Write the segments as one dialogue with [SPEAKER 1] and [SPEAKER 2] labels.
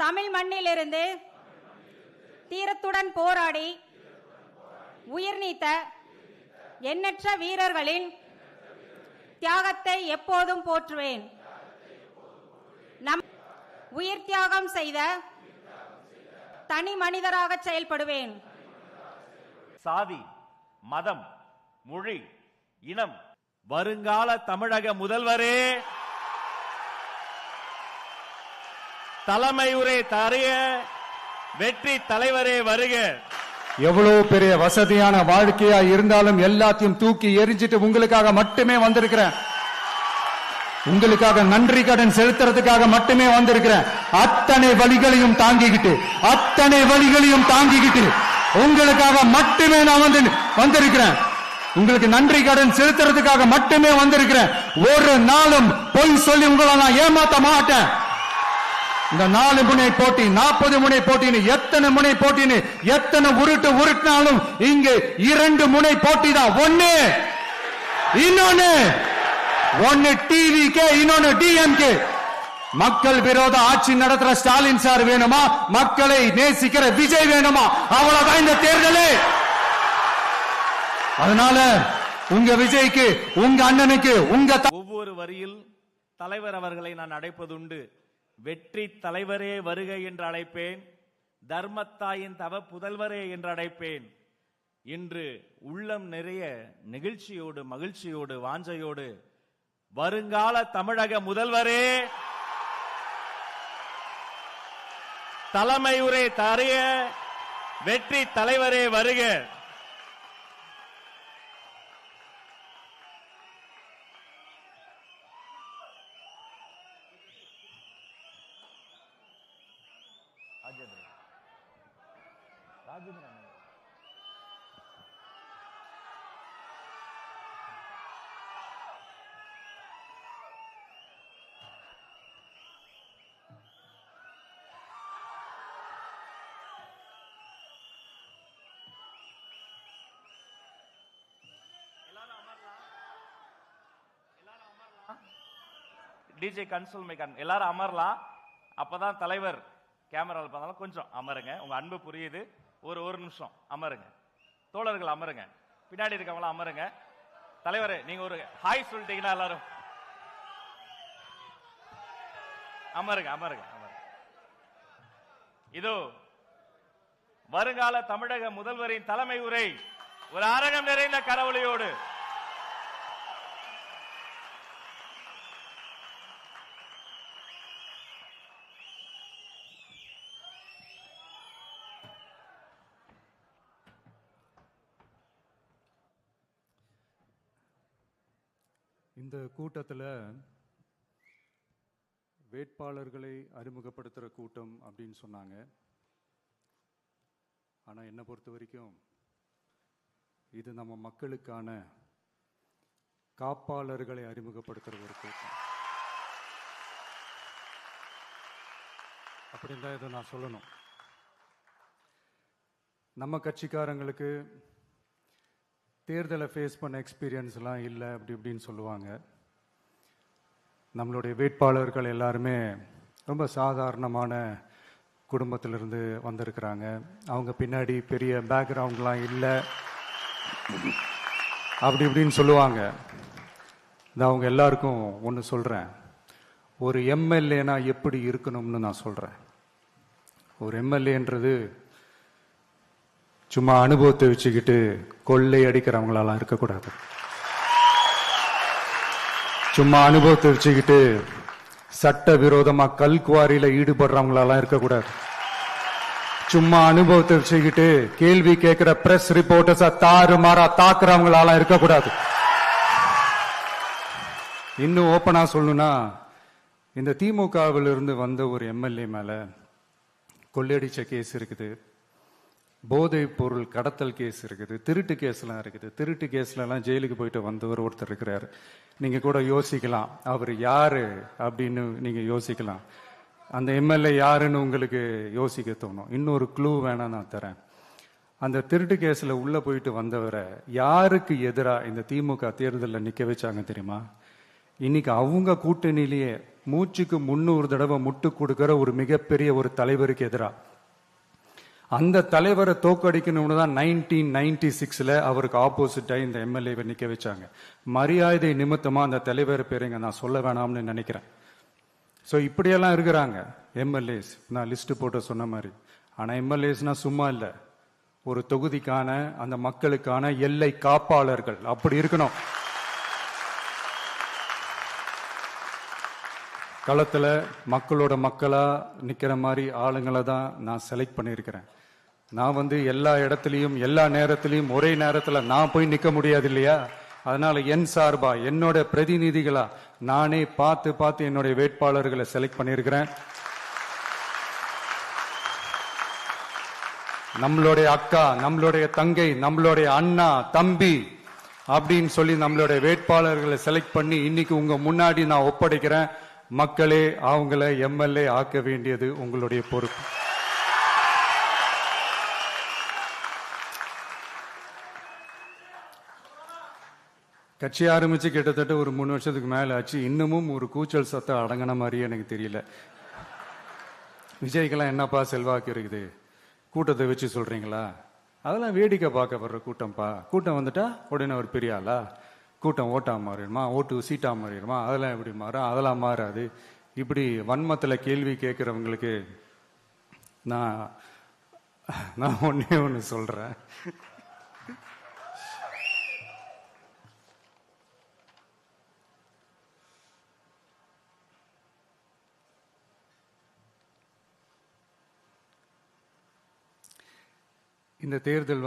[SPEAKER 1] தமிழ் மண்ணிலிருந்து தீரத்துடன் போராடி உயிர் நீத்த எண்ணற்ற வீரர்களின் தியாகத்தை எப்போதும் போற்றுவேன். நம் உயிர் தியாகம் செய்த தனி மனிதராக செயல்படுவேன்.
[SPEAKER 2] சாதி, மதம், மொழி, இனம், வருங்கால தமிழக முதல்வரே, தலைமை உரை தரிய வெற்றி தலைவரே வருக.
[SPEAKER 3] எவ்வளவு பெரிய வசதியான வாழ்க்கையா இருந்தாலும் எல்லாத்தையும் தூக்கி எரிஞ்சிட்டு உங்களுக்காக மட்டுமே வந்திருக்கிறேன். உங்களுக்காக நன்றி கடன் செலுத்துறதுக்காக மட்டுமே வந்திருக்கிறேன். அத்தனை வழிகளையும் தாங்கிக்கிட்டு உங்களுக்காக மட்டுமே நான் வந்திருக்கிறேன். உங்களுக்கு நன்றி கடன் செலுத்துறதுக்காக மட்டுமே வந்திருக்கிறேன். ஒரு நாளும் பொய் சொல்லி உங்களை நான் ஏமாத்த மாட்டேன். இந்த 4 முனை போட்டி, 40 முனை போட்டின்னு எத்தனை முனை போட்டின்னு எத்தனை உருட்டினாலும் இங்கு 2 முனை போட்டி தான். ஒன்னு டிவிகே, இன்னொன்னு டிஎம்கே. மக்கள் விரோத ஆட்சி நடத்துற ஸ்டாலின் சார் வேணுமா, மக்களை நேசிக்கிற விஜய் வேணுமா? அவ்வளவுதான் இந்த தேர்தலே. அதனால உங்க விஜய்க்கு, உங்க அண்ணனுக்கு, உங்க
[SPEAKER 2] ஒவ்வொரு வரியில் தலைவர் அவர்களை நான் அழைப்பதுண்டு. வெற்றி தலைவரே வருக என்று அழைப்பேன். தர்மத்தாயின் தவ புதல்வரே என்று அழைப்பேன். இன்று உள்ளம் நிறைய நெகிழ்ச்சியோடு, மகிழ்ச்சியோடு, வாஞ்சையோடு வருங்கால தமிழக முதல்வரே, தலைமை உரை தரிய வெற்றி தலைவரே வருக. டிஜே கன்சோல் மேக்கன் எல்லாரும் அமரலாம். அப்பதான் தலைவர் கேமராவில் பார்த்தாலும் கொஞ்சம் அமருங்க. உங்க அன்பு புரியுது. ஒரு நிமிஷம் அமருங்க. தோழர்கள் அமருங்க. பின்னாடி இருக்கவங்களாம் அமருங்க. தலைவர் நீங்க ஒரு ஹாய் சொல்லிட்டீங்கன்னா எல்லாரும் அமருங்க. இதோ வருங்கால தமிழக முதல்வரின் தலைமை உரை ஒரு அரங்கம் நிறைந்த கரவொலியோடு
[SPEAKER 3] இந்த கூட்டத்தில் வேட்பாளர்களை அறிமுகப்படுத்துகிற கூட்டம் அப்படின்னு சொன்னாங்க. ஆனால் என்னை பொறுத்த வரைக்கும் இது நம்ம மக்களுக்கான காப்பாளர்களை அறிமுகப்படுத்துகிற ஒரு கூட்டம் அப்படின்னு தான் இதை நான் சொல்லணும். நம்ம கட்சிக்காரங்களுக்கு தேர்தலை ஃபேஸ் பண்ண எக்ஸ்பீரியன்ஸ்லாம் இல்லை அப்படி இப்படின்னு சொல்லுவாங்க. நம்மளுடைய வேட்பாளர்கள் எல்லாருமே ரொம்ப சாதாரணமான குடும்பத்திலிருந்து வந்திருக்கிறாங்க. அவங்க பின்னாடி பெரிய பேக்ரவுண்ட்லாம் இல்லை அப்படி இப்படின்னு சொல்லுவாங்க. நான் அவங்க எல்லாருக்கும் ஒன்று சொல்கிறேன். ஒரு எம்எல்ஏனா எப்படி இருக்கணும்னு நான் சொல்கிறேன். ஒரு எம்எல்ஏன்றது சும்மா அனுபவத்தை வச்சுக்கிட்டு கொள்ளை அடிக்கிறவங்களாலாம் இருக்கக்கூடாது. சும்மா அனுபவத்தை வச்சுக்கிட்டு சட்ட விரோதமா கல்குவாரியில ஈடுபடுறவங்களாலாம் இருக்கக்கூடாது. சும்மா அனுபவத்தை வச்சுக்கிட்டு கேள்வி கேட்கிற பிரஸ் ரிப்போர்ட்டர்ஸா தாறுமாறா தாக்குறவங்களாலாம் இருக்கக்கூடாது. இன்னும் ஓப்பனா சொல்லணும்னா, இந்த திமுகவில் இருந்து வந்த ஒரு எம்எல்ஏ மேல கொள்ளையடிச்ச கேஸ் இருக்குது, போதைப் பொருள் கடத்தல் கேஸ் இருக்குது, திருட்டு கேஸ்லாம் இருக்குது. திருட்டு கேஸ்லாம் ஜெயிலுக்கு போயிட்டு வந்தவர் ஒருத்தர் இருக்கிறார். நீங்க கூட யோசிக்கலாம் அவர் யாரு அப்படின்னு. நீங்க யோசிக்கலாம் அந்த எம்எல்ஏ யாருன்னு உங்களுக்கு யோசிக்க தோணும். இன்னொரு க்ளூ வேணா நான் தரேன். அந்த திருட்டு கேஸ்ல உள்ள போயிட்டு வந்தவரை யாருக்கு எதிராக இந்த திமுக தேர்தலில் நிக்க வச்சாங்க தெரியுமா? இன்னைக்கு அவங்க கூட்டணியிலேயே மூச்சுக்கு 300 தடவை முட்டு கொடுக்கிற ஒரு மிகப்பெரிய ஒரு தலைவருக்கு எதிராக. அந்த தலைவரை தோக்கடிக்கணும்னு தான் 1996 அவருக்கு ஆப்போசிட்டா இந்த எம்எல்ஏவை நிக்க வச்சாங்க. மரியாதை நிமித்தமா அந்த தலைவர் பேருங்க நான் சொல்ல வேணாம்னு நினைக்கிறேன். ஸோ இப்படியெல்லாம் இருக்கிறாங்க எம்எல்ஏஸ், நான் லிஸ்ட் போட்டு சொன்ன மாதிரி. ஆனா எம்எல்ஏஸ்னா சும்மா இல்லை, ஒரு தொகுதிக்கான அந்த மக்களுக்கான எல்லை காப்பாளர்கள், அப்படி இருக்கணும். களத்துல மக்களோட மக்களா நிக்கிற மாதிரி ஆளுங்களை தான் நான் செலக்ட் பண்ணியிருக்கிறேன். நான் எல்லா இடத்துலையும் எல்லா நேரத்திலையும் ஒரே நேரத்துல நான் போய் நிக்க முடியாது இல்லையா? அதனால என் சார்பா என்னோட பிரதிநிதிகளா நானே பார்த்து என்னுடைய வேட்பாளர்களை செலக்ட் பண்ணியிருக்கிறேன். நம்மளுடைய அக்கா, நம்மளுடைய தங்கை, நம்மளுடைய அண்ணா, தம்பி அப்படின்னு சொல்லி நம்மளுடைய வேட்பாளர்களை செலக்ட் பண்ணி இன்னைக்கு உங்க முன்னாடி நான் ஒப்படைக்கிறேன். மக்களே, அவங்கள எம்எல்ஏ ஆக்க வேண்டியது உங்களுடைய பொறுப்பு. கட்சி ஆரம்பிச்சு கிட்டத்தட்ட ஒரு 3 வருஷத்துக்கு மேல ஆச்சு. இன்னமும் ஒரு கூச்சல் சத்தம் அடங்கின மாதிரியே எனக்கு தெரியல. விஜய்க்கெல்லாம் என்னப்பா செல்வாக்கு இருக்குது, கூட்டத்தை வச்சு சொல்றீங்களா? அதெல்லாம் வேடிக்கை பார்க்க வர்ற கூட்டம்ப்பா. கூட்டம் வந்துட்டா உடனே ஒரு பெரிய ஆளா? கூட்டம் ஓட்டா மாறிடுமா, ஓட்டு சீட்டா மாறிடுமா, அதெல்லாம் எப்படி மாறும்? அதெல்லாம் மாறாது. இப்படி வன்மத்தில் கேள்வி கேட்கிறவங்களுக்கு நான் ஒன்னே ஒன்று சொல்றேன். இந்த தேர்தல்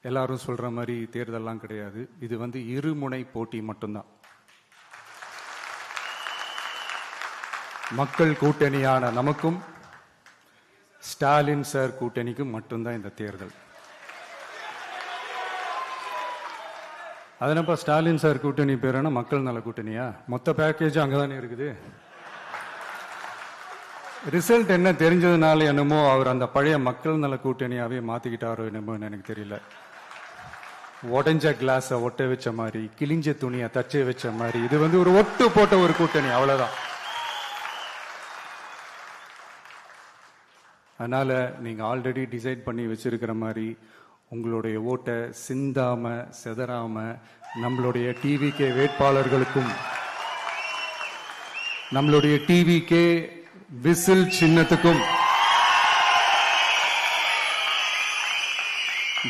[SPEAKER 3] எல்லாரும் சொல்ற மாதிரி தேர்தல்லாம் கிடையாது. இது இருமுனை போட்டி மட்டும்தான். மக்கள் கூட்டணியான நமக்கும் ஸ்டாலின் சார் கூட்டணிக்கும் மட்டும்தான் இந்த தேர்தல். அதனப்பா ஸ்டாலின் சார் கூட்டணி பேருனா மக்கள் நல கூட்டணியா? மொத்த பேக்கேஜ் அங்கதானே இருக்குது. ரிசல்ட் என்ன தெரிஞ்சதுனால என்னமோ அவர் அந்த பழைய மக்கள் நல கூட்டணியாவே மாத்திக்கிட்டாரோ என்னமோ எனக்கு தெரியல. உடஞ்ச கிளாஸ ஒட்ட வச்ச மாதிரி, கிழிஞ்ச துணியை தச்சை வச்ச மாதிரி, இது ஒரு ஒட்டு போட்ட ஒரு கூட்டணி, அவ்வளவுதான். அதனால நீங்க ஆல்ரெடி டிசைட் பண்ணி வச்சிருக்கிற மாதிரி உங்களுடைய ஓட்டை சிந்தாம செதறாம நம்மளுடைய டிவிகே வேட்பாளர்களுக்கும் நம்மளுடைய டிவிகே விசில் சின்னத்துக்கும்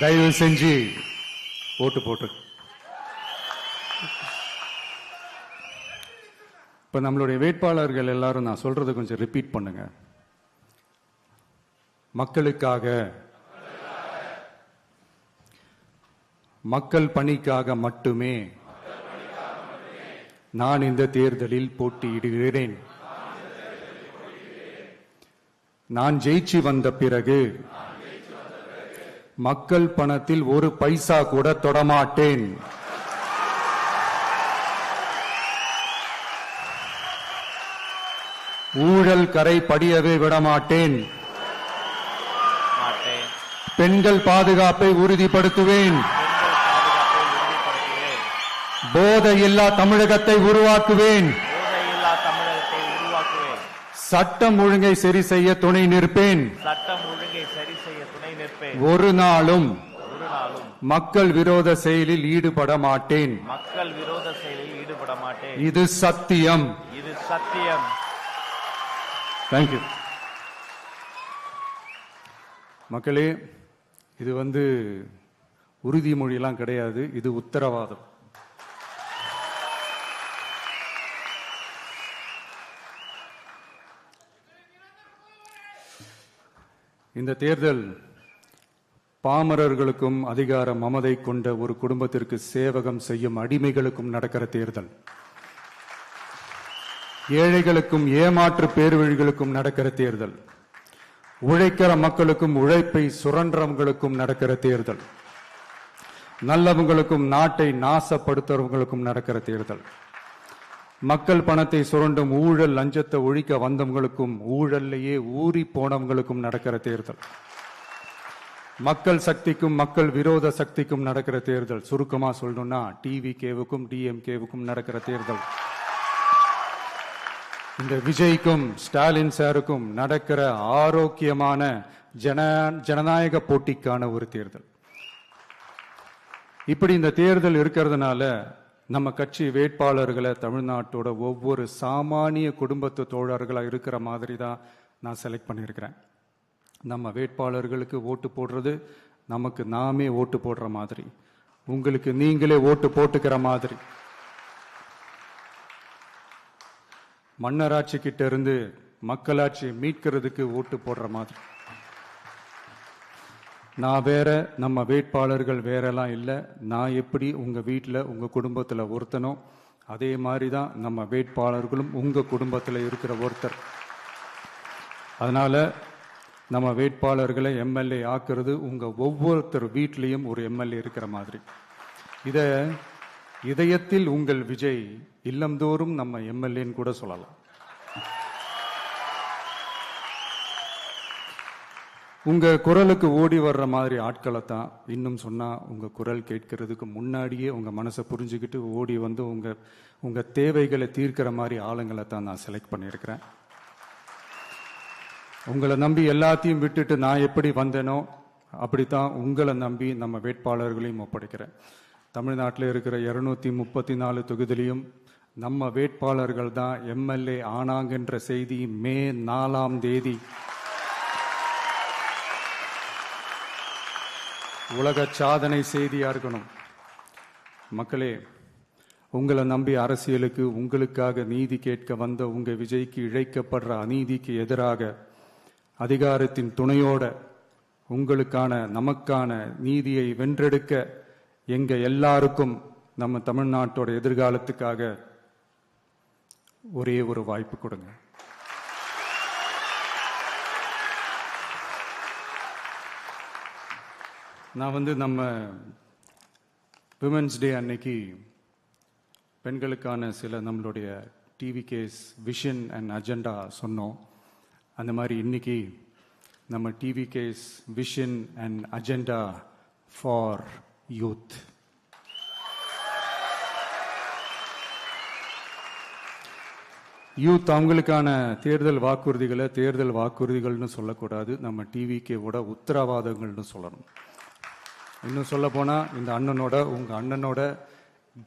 [SPEAKER 3] தயவு செஞ்சு ஓட்டு போட்டு. இப்ப நம்மளுடைய வேட்பாளர்கள் எல்லாரும் நான் சொல்றதை கொஞ்சம் ரிப்பீட் பண்ணுங்க. மக்களுக்காக, மக்கள் பணிக்காக மட்டுமே நான் இந்த தேர்தலில் போட்டியிடுகிறேன். நான் ஜெயிச்சு வந்த பிறகு மக்கள் பணத்தில் ஒரு பைசா கூட தொடமாட்டேன். ஊழல் கரை படியவே விடமாட்டேன். பெண்கள் பாதுகாப்பை உறுதிப்படுத்துவேன். போதையில்லா தமிழகத்தை உருவாக்குவேன். சட்டம் ஒழுங்கை சரி செய்ய துணை நிற்பேன். ஒரு நாளும் மக்கள் விரோத செயலில் ஈடுபட மாட்டேன். இது சத்தியம். தேங்க்யூ. மக்களே, இது உறுதிமொழியெல்லாம் கிடையாது, இது உத்தரவாதம். இந்த தேர்தல் பாமரர்களுக்கும் அதிகார மமதை கொண்ட ஒரு குடும்பத்திற்கு சேவகம் செய்யும் அடிமைகளுக்கும் நடக்கிற தேர்தல். ஏழைகளுக்கும் ஏமாற்று பேர்வழிகளுக்கும் நடக்கிற தேர்தல். உழைக்கிற மக்களுக்கும் உழைப்பை சுரண்டவங்களுக்கும் நடக்கிற தேர்தல். நல்லவங்களுக்கும் நாட்டை நாசப்படுத்துறவங்களுக்கும் நடக்கிற தேர்தல். மக்கள் பணத்தை சுரண்டும் ஊழல் லஞ்சத்தை ஒழிக்க வந்தவங்களுக்கும் ஊழல்லையே ஊறி போனவங்களுக்கும் நடக்கிற தேர்தல். மக்கள் சக்திக்கும் மக்கள் விரோத சக்திக்கும் நடக்கிற தேர்தல். சுருக்கமா சொல்லணும்னா டிவிகேவுக்கும் டிஎம்கேவுக்கும் நடக்கிற தேர்தல். இந்த விஜய்க்கும் ஸ்டாலின் சாருக்கும் நடக்கிற ஆரோக்கியமான ஜனநாயக போட்டிக்கான ஒரு தேர்தல். இப்படி இந்த தேர்தல் இருக்கிறதுனால நம்ம கட்சி வேட்பாளர்களை தமிழ்நாட்டோட ஒவ்வொரு சாமானிய குடும்பத்து தோழர்களா இருக்கிற மாதிரி தான் நான் செலக்ட் பண்ணியிருக்கிறேன். நம்ம வேட்பாளர்களுக்கு ஓட்டு போடுறது நமக்கு நாமே ஓட்டு போடுற மாதிரி, உங்களுக்கு நீங்களே ஓட்டு போட்டுக்கிற மாதிரி. மன்னராட்சி கிட்ட இருந்து மக்களாட்சி மீட்கிறதுக்கு ஓட்டு போடுற மாதிரி. நான் வேற, நம்ம வேட்பாளர்கள் வேறெல்லாம் இல்லை. நான் எப்படி உங்க வீட்டில் உங்க குடும்பத்தில் ஒருத்தனோ அதே மாதிரி தான் நம்ம வேட்பாளர்களும் உங்க குடும்பத்தில் இருக்கிற ஒருத்தர். அதனால நம்ம வேட்பாளர்களை எம்எல்ஏ ஆக்குறது உங்க ஒவ்வொருத்தர் வீட்லேயும் ஒரு எம்எல்ஏ இருக்கிற மாதிரி. இதை இதயத்தில் உங்கள் விஜய் இல்லந்தோறும் நம்ம எம்எல்ஏன்னு கூட சொல்லலாம். உங்க குரலுக்கு ஓடி வர்ற மாதிரி ஆட்களை தான், இன்னும் சொன்னா உங்க குரல் கேட்கறதுக்கு முன்னாடியே உங்க மனசை புரிஞ்சுக்கிட்டு ஓடி வந்து உங்க தேவைகளை தீர்க்கிற மாதிரி ஆளுங்களை தான் நான் செலக்ட் பண்ணியிருக்கிறேன். உங்களை நம்பி எல்லாத்தையும் விட்டுட்டு நான் எப்படி வந்தேனோ அப்படித்தான் உங்களை நம்பி நம்ம வேட்பாளர்களையும் ஒப்படைக்கிறேன். தமிழ்நாட்டில் இருக்கிற 234 தொகுதியிலையும் நம்ம வேட்பாளர்கள் தான் எம்எல்ஏ ஆனாங்கன்ற செய்தி மே 4ஆம் தேதி உலக சாதனை செய்தியா இருக்கணும். மக்களே, உங்களை நம்பி அரசியலுக்கு உங்களுக்காக நீதி கேட்க வந்த உங்க விஜய்க்கு இழைக்கப்படுற அநீதிக்கு எதிராக அதிகாரத்தின் துணையோட உங்களுக்கான நமக்கான நீதியை வென்றெடுக்க எங்க எல்லாருக்கும் நம்ம தமிழ்நாட்டோட எதிர்காலத்துக்காக ஒரே ஒரு வாய்ப்பு கொடுங்க. நான் நம்ம விமென்ஸ் டே அன்னைக்கு பெண்களுக்கான சில நம்மளுடைய டிவிகேஸ் விஷன் அண்ட் அஜெண்டா சொன்னோம். அந்த மாதிரி இன்னைக்கு நம்ம TVK's vision and agenda for youth. Youth அவங்களுக்கான தேர்தல் வாக்குறுதிகள்னு சொல்லக்கூடாது, நம்ம டிவிகேவோட உத்தரவாதங்கள்னு சொல்லணும். இன்னும் சொல்ல போனா இந்த அண்ணனோட உங்க அண்ணனோட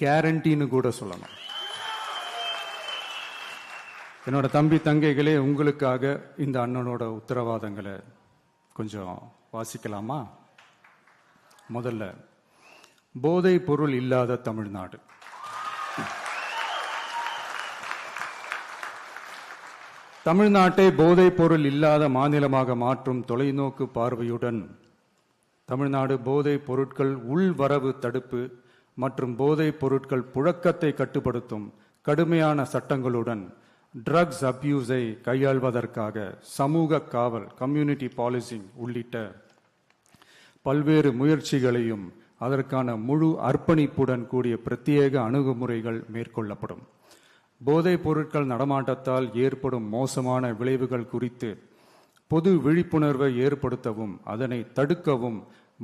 [SPEAKER 3] கேரண்டின்னு கூட சொல்லணும். என்னோட தம்பி தங்கைகளே, உங்களுக்காக இந்த அண்ணனோட உத்தரவாதங்களை கொஞ்சம் வாசிக்கலாமா? முதல்ல, போதை பொருள் இல்லாத தமிழ்நாடு. தமிழ்நாட்டை போதை பொருள் இல்லாத மாநிலமாக மாற்றும் தொலைநோக்கு பார்வையுடன் தமிழ்நாடு போதை பொருட்கள் உள்வரவு தடுப்பு மற்றும் போதை பொருட்கள் புழக்கத்தை கட்டுப்படுத்தும் கடுமையான சட்டங்களுடன் ட்ரக்ஸ் அபியூஸை கையாள்வதற்காக சமூக காவல் கம்யூனிட்டி பாலிசிங் உள்ளிட்ட பல்வேறு முயற்சிகளையும் அதற்கான முழு அர்ப்பணிப்புடன் கூடிய பிரத்யேக அணுகுமுறைகள் மேற்கொள்ளப்படும். போதைப் பொருட்கள் நடமாட்டத்தால் ஏற்படும் மோசமான விளைவுகள் குறித்து பொது விழிப்புணர்வை ஏற்படுத்தவும் அதனை தடுக்கவும்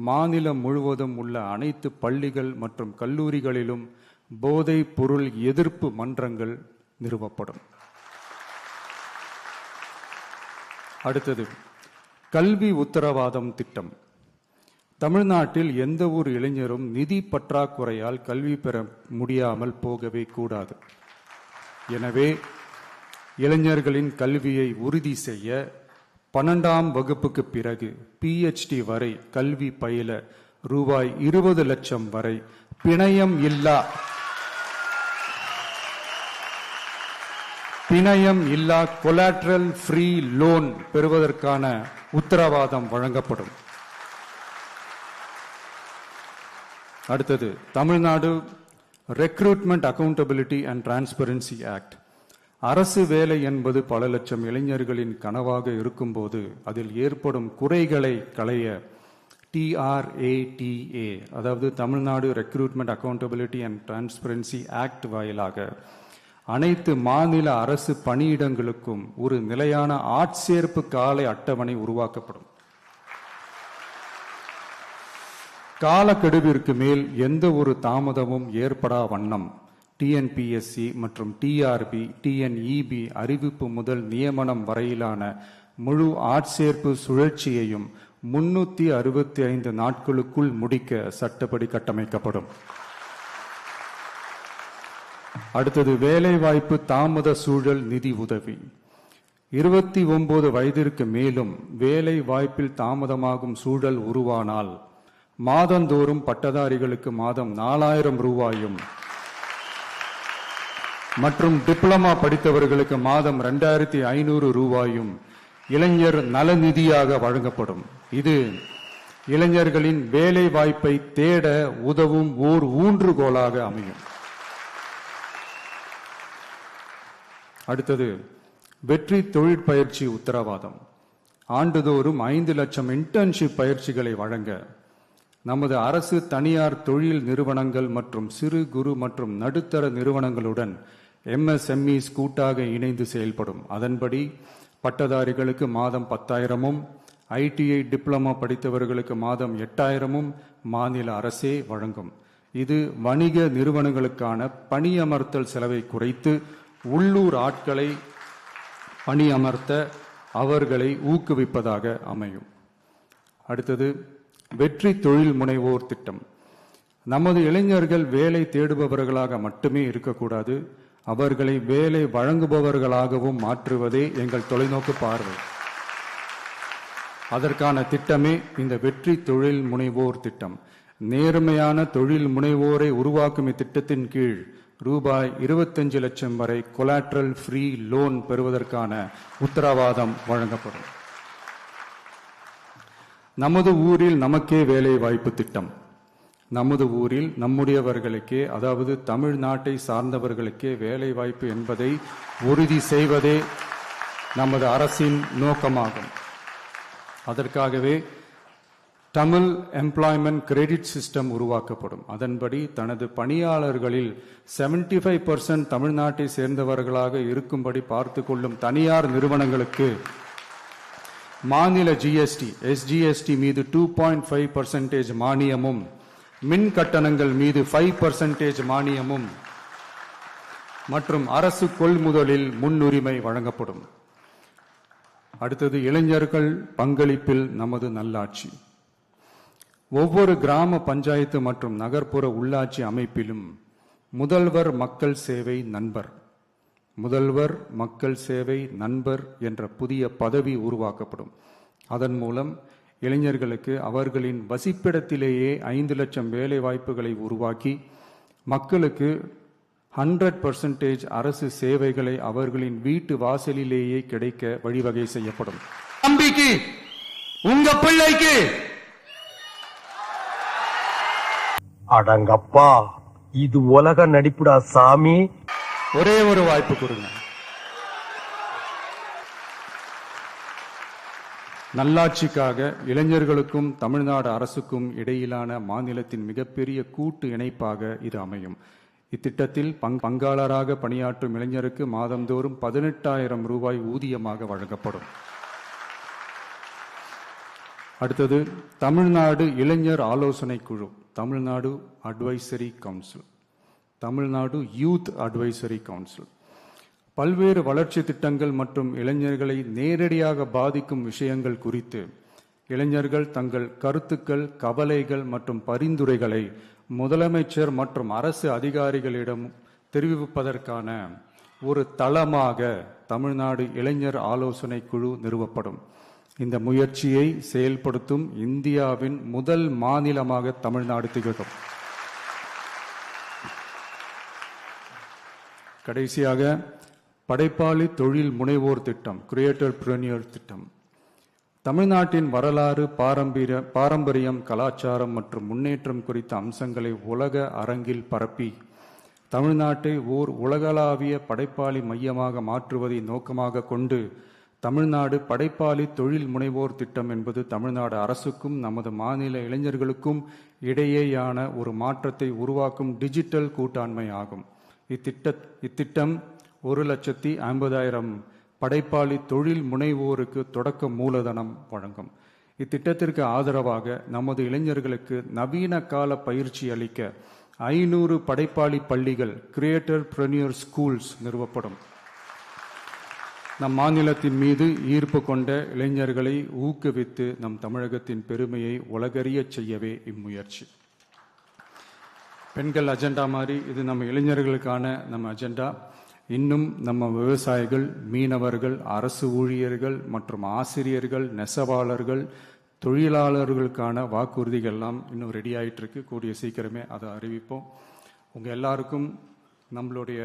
[SPEAKER 3] மாநிலம் முழுவதும் உள்ள அனைத்து பள்ளிகள் மற்றும் கல்லூரிகளிலும் போதைப் பொருள் எதிர்ப்பு மன்றங்கள் நிறுவப்படும். அடுத்தது, கல்வி உத்தரவாதம் திட்டம். தமிழ்நாட்டில் எந்த ஒரு இளைஞரும் நிதி பற்றாக்குறையால் கல்வி பெற முடியாமல் போகவே கூடாது. எனவே இளைஞர்களின் கல்வியை உறுதி செய்ய 12ஆம் வகுப்புக்கு பிறகு PhD வரை கல்வி பயில ரூபாய் 20 லட்சம் வரை பிணையம் இல்லா கொலாட்ரல் ஃப்ரீ லோன் பெறுவதற்கான உத்தரவாதம் வழங்கப்படும். அடுத்தது, Tamil Nadu recruitment accountability and transparency act. அரசு வேலை என்பது பல லட்சம் இளைஞர்களின் கனவாக இருக்கும்போது அதில் ஏற்படும் குறைகளை களைய TRATA, அதாவது Tamil Nadu recruitment accountability and transparency act வாயிலாக அனைத்து மாநில அரசு பணியிடங்களுக்கும் ஒரு நிலையான ஆட்சேர்ப்பு கால அட்டவணை உருவாக்கப்படும். காலக்கெடுவிற்கு மேல் எந்த ஒரு தாமதமும் ஏற்படா வண்ணம் டிஎன்பிஎஸ்சி மற்றும் டிஆர்பி டிஎன்இபி அறிவிப்பு முதல் நியமனம் வரையிலான முழு ஆட்சேர்ப்பு சுழற்சியையும் 365 நாட்களுக்குள் முடிக்க சட்டப்படி கட்டமைக்கப்படும். அடுத்தது வேலைவாய்ப்பு தாமத சூழல் நிதி உதவி. 29 வயதிற்கு மேலும் வேலை வாய்ப்பில் தாமதமாகும் சூழல் உருவானால் மாதந்தோறும் பட்டதாரிகளுக்கு மாதம் 4000 ரூபாயும் மற்றும் டிப்ளமா படித்தவர்களுக்கு மாதம் 2500 ரூபாயும் இளைஞர் நலநிதியாக வழங்கப்படும். இது இளைஞர்களின் வேலை வாய்ப்பை தேட உதவும் ஓர் ஊன்றுகோலாக அமையும். அடுத்தது வெற்றி தொழிற்பயிற்சி உத்தரவாதம். ஆண்டுதோறும் 5 லட்சம் இன்டர்ன்ஷிப் பயிற்சிகளை வழங்க நமது அரசு தனியார் தொழில் நிறுவனங்கள் மற்றும் சிறு குறு மற்றும் நடுத்தர நிறுவனங்களுடன் எம்எஸ்எம்இஸ் கூட்டாக இணைந்து செயல்படும். அதன்படி பட்டதாரிகளுக்கு மாதம் 10,000-உம் ஐடிஐ டிப்ளமா படித்தவர்களுக்கு மாதம் 8,000-உம் மாநில அரசே வழங்கும். இது வணிக நிறுவனங்களுக்கான பணியமர்த்தல் செலவை குறைத்து உள்ளூர் ஆட்களை பணியமர்த்த அவர்களை ஊக்குவிப்பதாக அமையும். அடுத்தது வெற்றி தொழில் முனைவோர் திட்டம். நமது இளைஞர்கள் வேலை தேடுபவர்களாக மட்டுமே இருக்கக்கூடாது, அவர்களை வேலை வழங்குபவர்களாகவும் மாற்றுவதே எங்கள் தொலைநோக்கு பார்வை. அதற்கான திட்டமே இந்த வெற்றி தொழில் முனைவோர் திட்டம். நேர்மையான தொழில் முனைவோரை உருவாக்கும் இத்திட்டத்தின் கீழ் ரூபாய் 25 லட்சம் வரை கொலாட்ரல் ஃப்ரீ லோன் பெறுவதற்கான உத்தரவாதம் வழங்கப்படும். நமது ஊரில் நமக்கே வேலை வாய்ப்பு திட்டம். நமது ஊரில் நம்முடையவர்களுக்கே, அதாவது தமிழ்நாட்டை சார்ந்தவர்களுக்கே வேலை வாய்ப்பு என்பதை உறுதி செய்வதே நமது அரசின் நோக்கமாகும். அதற்காகவே தமிழ் எம்ப்ளாய்மெண்ட் கிரெடிட் சிஸ்டம் உருவாக்கப்படும். அதன்படி தனது பணியாளர்களில் 75% தமிழ்நாட்டை சேர்ந்தவர்களாக இருக்கும்படி பார்த்து கொள்ளும் தனியார் நிறுவனங்களுக்கு மாநில ஜிஎஸ்டி எஸ்ஜிஎஸ்டி மீது 2.5% மானியமும் மின் கட்டணங்கள் மீது 5% மானியமும் மற்றும் அரசு கொள்முதலில் முன்னுரிமை வழங்கப்படும். அடுத்தது இளைஞர்கள் பங்களிப்பில் நமது நல்லாட்சி. ஒவ்வொரு கிராம பஞ்சாயத்து மற்றும் நகர்ப்புற உள்ளாட்சி அமைப்பிலும் முதல்வர் மக்கள் சேவை நண்பர், முதல்வர் மக்கள் சேவை நண்பர் என்ற புதிய பதவி உருவாக்கப்படும். அதன் மூலம் இளைஞர்களுக்கு அவர்களின் வசிப்பிடத்திலேயே 5 லட்சம் வேலை வாய்ப்புகளை உருவாக்கி மக்களுக்கு 100% அரசு சேவைகளை அவர்களின் வீட்டு வாசலிலேயே கிடைக்க வழிவகை செய்யப்படும். தம்பிக்கு, உங்க பிள்ளைக்கு
[SPEAKER 4] அடங்கப்பா, இது உலக நடிப்புடா சாமி.
[SPEAKER 3] ஒரே ஒரு வாய்ப்பு கொடுங்க. நல்லாட்சிக்காக இளைஞர்களுக்கும் தமிழ்நாடு அரசுக்கும் இடையிலான மாநிலத்தின் மிகப்பெரிய கூட்டு இணைப்பாக இது அமையும். இத்திட்டத்தில் பங்காளராக பணியாற்றும் இளைஞருக்கு மாதந்தோறும் 18,000 ரூபாய் ஊதியமாக வழங்கப்படும். அடுத்தது தமிழ்நாடு இளைஞர் ஆலோசனை குழு, Tamil Nadu advisory council, Tamil Nadu youth advisory council பல்வேறு வளர்ச்சி திட்டங்கள் மற்றும் இளைஞர்களை நேரடியாக பாதிக்கும் விஷயங்கள் குறித்து இளைஞர்கள் தங்கள் கருத்துக்கள், கவலைகள் மற்றும் பரிந்துரைகளை முதலமைச்சர் மற்றும் அரசு அதிகாரிகளிடம் தெரிவிப்பதற்கான ஒரு தளமாக தமிழ்நாடு இளைஞர் ஆலோசனை குழு நிறுவப்படும். இந்த முயற்சியை செயல்படுத்தும் இந்தியாவின் முதல் மாநிலமாக தமிழ்நாடு திகழும். கடைசியாக படைப்பாளி தொழில் முனைவோர் திட்டம், கிரியேட்டர் பிரனியர் திட்டம். தமிழ்நாட்டின் வரலாறு, பாரம்பரியம், கலாச்சாரம் மற்றும் முன்னேற்றம் குறித்த அம்சங்களை உலக அரங்கில் பரப்பி தமிழ்நாட்டை ஓர் உலகளாவிய படைப்பாளி மையமாக மாற்றுவதை நோக்கமாக கொண்டு தமிழ்நாடு படைப்பாளி தொழில் முனைவோர் திட்டம் என்பது தமிழ்நாடு அரசுக்கும் நமது மாநில இளைஞர்களுக்கும் இடையேயான ஒரு மாற்றத்தை உருவாக்கும் டிஜிட்டல் கூட்டாண்மை ஆகும். இத்திட்டம் 1,50,000 படைப்பாளி தொழில் முனைவோருக்கு தொடக்க மூலதனம் வழங்கும். இத்திட்டத்திற்கு ஆதரவாக நமது இளைஞர்களுக்கு நவீன கால பயிற்சி அளிக்க 500 படைப்பாளி பள்ளிகள் கிரியேட்டர் பிரனியர் ஸ்கூல்ஸ் நிறுவப்படும். நம் மாநிலத்தின் மீது ஈர்ப்பு கொண்ட இளைஞர்களை ஊக்குவித்து நம் தமிழகத்தின் பெருமையை உலகறியச் செய்யவே இம்முயற்சி. பெண்கள் அஜெண்டா மாதிரி இது நம்ம இளைஞர்களுக்கான நம்ம அஜெண்டா. இன்னும் நம்ம விவசாயிகள், மீனவர்கள், அரசு ஊழியர்கள் மற்றும் ஆசிரியர்கள், நெசவாளர்கள், தொழிலாளர்களுக்கான வாக்குறுதிகள்லாம் இன்னும் ரெடி ஆகிட்டு இருக்கு. கூடிய சீக்கிரமே அதை அறிவிப்போம். உங்கள் எல்லாருக்கும், நம்மளுடைய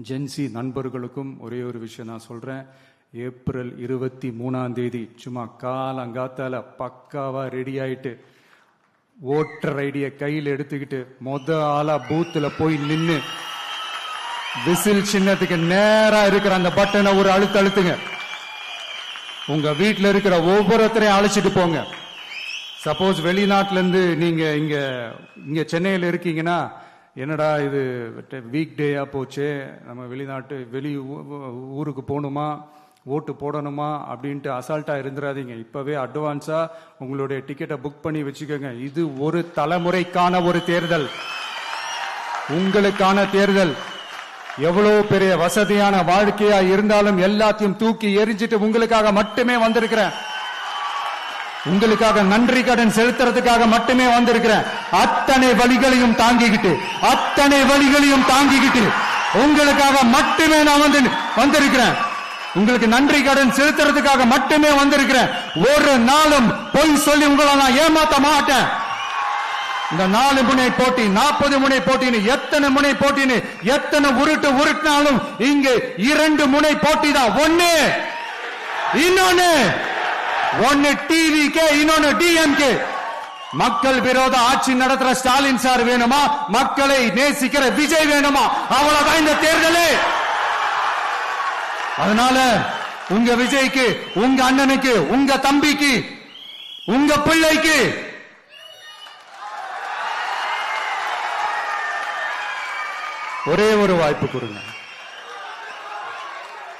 [SPEAKER 3] ஜென்சி நண்பர்களுக்கும் ஒரே ஒரு விஷயம் நான் சொல்கிறேன். ஏப்ரல் 23 சும்மா காலங்காத்தால பக்காவாக ரெடி ஆகிட்டு ஓட்டர் ஐடியை கையில் எடுத்துக்கிட்டு ஆளா பூத்தில் போய் நின்று விசில் சின்னத்துக்கு நேரா இருக்கிற அந்த பட்டனை ஒரு அழுத்துங்க. உங்க வீட்டில் இருக்கிற ஒவ்வொருத்தரையும் அழைச்சிட்டு போங்க. சப்போஸ் வெளிநாட்டுல இருந்து நீங்க இங்க சென்னையில் இருக்கீங்கன்னா, என்னடா இது வீக் டேயா போச்சு, நம்ம வெளி ஊருக்கு போகணுமா, ஓட்டு போடணுமா அப்படின்ட்டு அசால்ட்டா இருந்துடாதீங்க. இப்பவே அட்வான்ஸா உங்களுடைய டிக்கெட்டை புக் பண்ணி வச்சுக்கோங்க. இது ஒரு தலைமுறைக்கான ஒரு தேர்தல், உங்களுக்கான தேர்தல். எவ்வளவு பெரிய வசதியான வாழ்க்கையா இருந்தாலும் எல்லாத்தையும் தூக்கி எரிஞ்சிட்டு உங்களுக்காக மட்டுமே வந்திருக்கிறேன். உங்களுக்காக நன்றி கடன் செலுத்துறதுக்காக மட்டுமே வந்திருக்கிறேன். அத்தனை வழிகளையும் தாங்கிக்கிட்டு உங்களுக்காக மட்டுமே நான் வந்திருக்கிறேன். உங்களுக்கு நன்றி கடன் செலுத்துறதுக்காக மட்டுமே வந்திருக்கிறேன். ஒரு நாளும் பொய் சொல்லி உங்களை நான் ஏமாத்த மாட்டேன். இந்த 4 முனை போட்டி, 40 முனை போட்டின்னு எத்தனை முனை போட்டின்னு எத்தனை உருட்டினாலும் இங்கு 2 முனை போட்டி தான். ஒன்னு டிவிகே, இன்னொன்னு டிஎம்கே. மக்கள் விரோத ஆட்சி நடத்துற ஸ்டாலின் சார் வேணுமா, மக்களை நேசிக்கிற விஜய் வேணுமா? அவ்வளவுதான் இந்த தேர்தலே. அதனால உங்க விஜய்க்கு, உங்க அண்ணனுக்கு, உங்க தம்பிக்கு, உங்க பிள்ளைக்கு ஒரே ஒரு வாய்ப்பு கொடுங்க.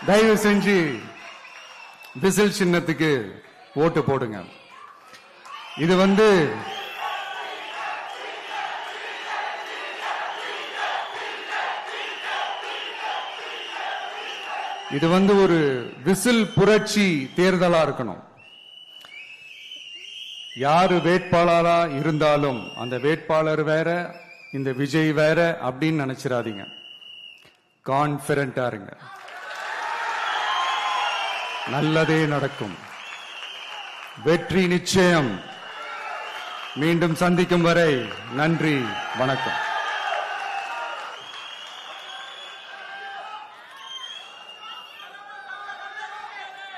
[SPEAKER 3] தயவு செஞ்சு விசில் சின்னத்துக்கு ஓட்டு போடுங்க. இது ஒரு விசில் புரட்சி தேர்தலா இருக்கணும். யாரு வேட்பாளரா இருந்தாலும் அந்த வேட்பாளர் வேற, இந்த விஜய் வேற அப்படின்னு நினைச்சிடாதீங்க. கான்பிடண்டா இருங்க, நல்லதே நடக்கும், வெற்றி நிச்சயம். மீண்டும் சந்திக்கும் வரை நன்றி, வணக்கம்.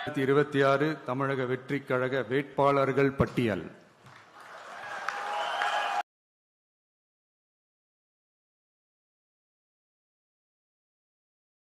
[SPEAKER 3] 2026 தமிழக வெற்றி கழக வேட்பாளர்கள் பட்டியல்.